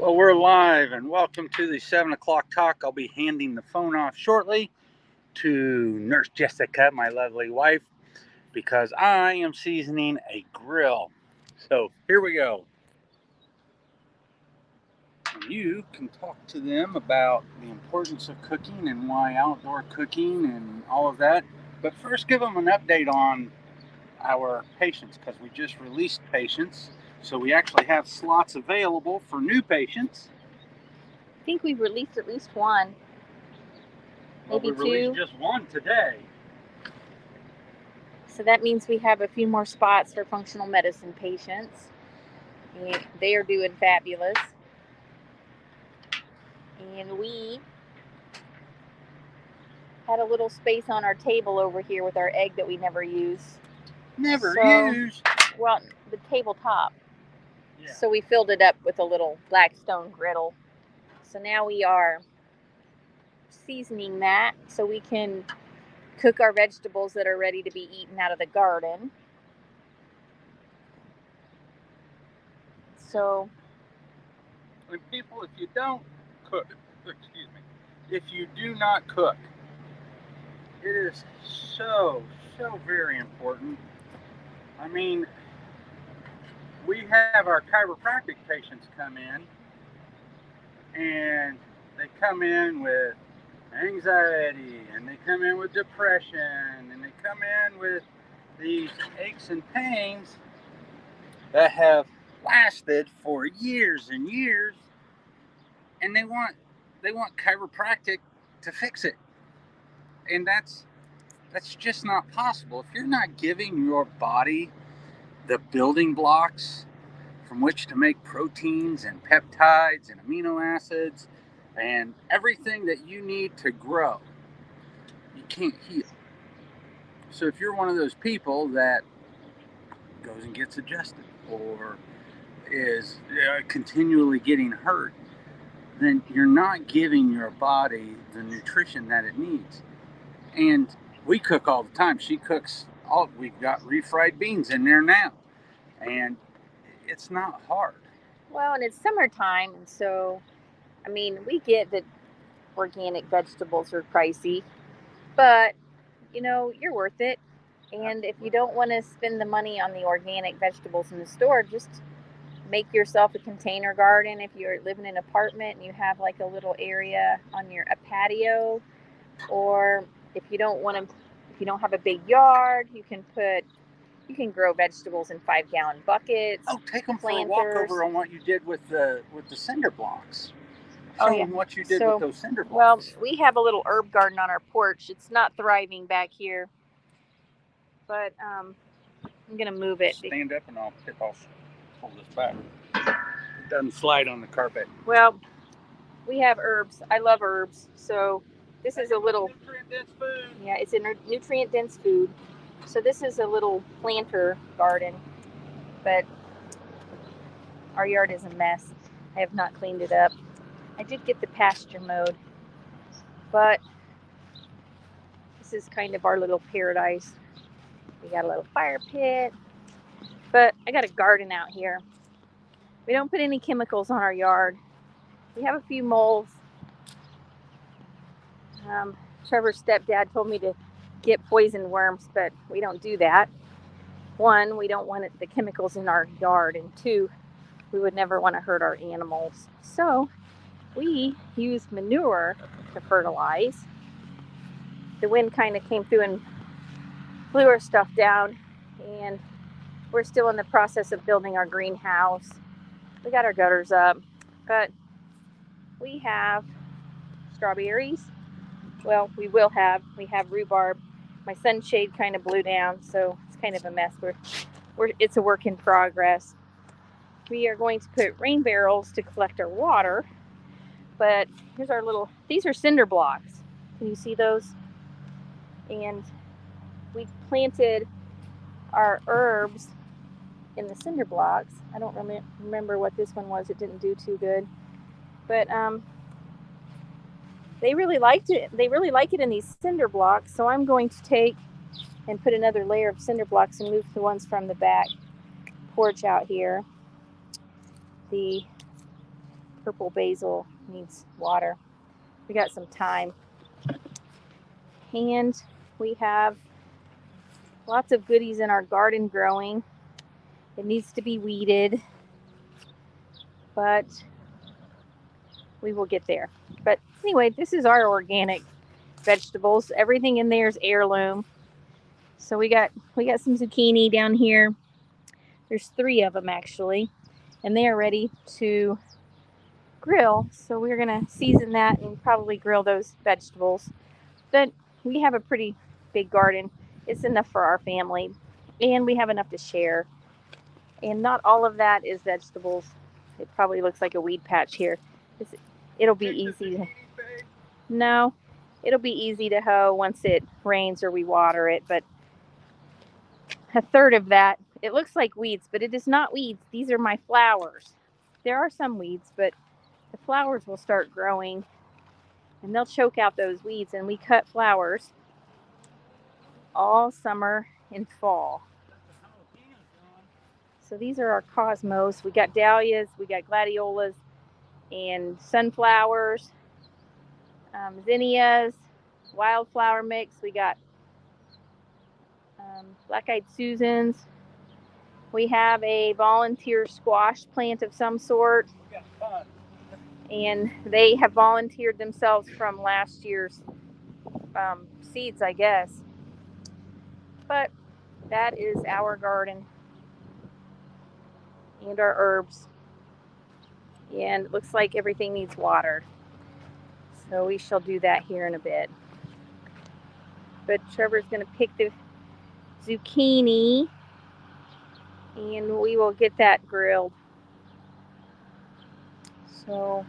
Well, we're live and welcome to the 7 o'clock talk. I'll be handing the phone off shortly to Nurse Jessica, my lovely wife, because I am seasoning a grill. So here we go. You can talk to them about the importance of cooking and why outdoor cooking and all of that. But first, give them an update on our patients because we just released patients. So we actually have slots available for new patients. I think we've released at least one. Maybe we released two. Just one today. So that means we have a few more spots for functional medicine patients. And they are doing fabulous. And we had a little space on our table over here with our egg that we never use. Never used? Well, the tabletop. Yeah. So we filled it up with a little Blackstone griddle. So now we are seasoning that so we can cook our vegetables that are ready to be eaten out of the garden. So, and people, if you don't cook, if you do not cook, it is so very important. I mean, we have our chiropractic patients come in, and they come in with anxiety, and they come in with depression, and they come in with these aches and pains that have lasted for years and years, and they want chiropractic to fix it, and that's just not possible. If you're not giving your body the building blocks from which to make proteins and peptides and amino acids and everything that you need to grow, you can't heal. So if you're one of those people that goes and gets adjusted or is continually getting hurt, then you're not giving your body the nutrition that it needs. And we cook all the time. She cooks we've got refried beans in there now. And it's not hard. Well, and it's summertime, and so, I mean, we get that organic vegetables are pricey, but, you're worth it. And if you don't want to spend the money on the organic vegetables in the store, just make yourself a container garden. If you're living in an apartment and you have like a little area on a patio, or if you don't have a big yard, you can grow vegetables in 5-gallon buckets. Oh, take them planters. For a walk over on what you did with the cinder blocks. Show them what you did with those cinder blocks. Well, we have a little herb garden on our porch. It's not thriving back here, but I'm gonna move it. Stand up and I'll pull this back. It doesn't slide on the carpet. Well, we have herbs. I love herbs, so this is a little nutrient-dense food. Yeah, it's a nutrient-dense food. So this is a little planter garden, but our yard is a mess. I have not cleaned it up. I did get the pasture mowed, but this is kind of our little paradise. We got a little fire pit, but I got a garden out here. We don't put any chemicals on our yard. We have a few moles. Trevor's stepdad told me to get poison worms, but we don't do that. One, we don't want the chemicals in our yard, and two, we would never want to hurt our animals. So we use manure to fertilize. The wind kind of came through and blew our stuff down, and we're still in the process of building our greenhouse. We got our gutters up, but we have strawberries. Well, we have rhubarb. My sunshade kind of blew down, so it's kind of a mess. It's a work in progress. We are going to put rain barrels to collect our water, but here's these are cinder blocks. Can you see those? And we planted our herbs in the cinder blocks. I don't remember what this one was. It didn't do too good, but they really liked it. They really like it in these cinder blocks. So I'm going to take and put another layer of cinder blocks and move the ones from the back porch out here. The purple basil needs water. We got some time. And we have lots of goodies in our garden growing. It needs to be weeded, but we will get there. But anyway, this is our organic vegetables. Everything in there is heirloom. So we got some zucchini down here. There's 3 of them actually, and they are ready to grill. So we're gonna season that and probably grill those vegetables. But we have a pretty big garden. It's enough for our family, and we have enough to share. And not all of that is vegetables. It probably looks like a weed patch here. It'll be easy to, no, it'll be easy to hoe once it rains or we water it. But a third of that, it looks like weeds, but it is not weeds. These are my flowers. There are some weeds, but the flowers will start growing and they'll choke out those weeds. And we cut flowers all summer and fall. So these are our cosmos. We got dahlias, we got gladiolas, and sunflowers, zinnias, wildflower mix. We got black-eyed Susans. We have a volunteer squash plant of some sort, and they have volunteered themselves from last year's seeds, I guess. But that is our garden and our herbs, and it looks like everything needs water. So we shall do that here in a bit. But Trevor's going to pick the zucchini, and we will get that grilled. So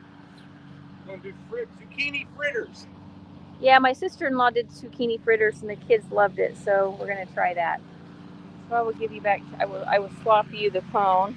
we're going to do zucchini fritters. Yeah, my sister-in-law did zucchini fritters, and the kids loved it. So we're going to try that. So I will give you back. I will swap you the phone.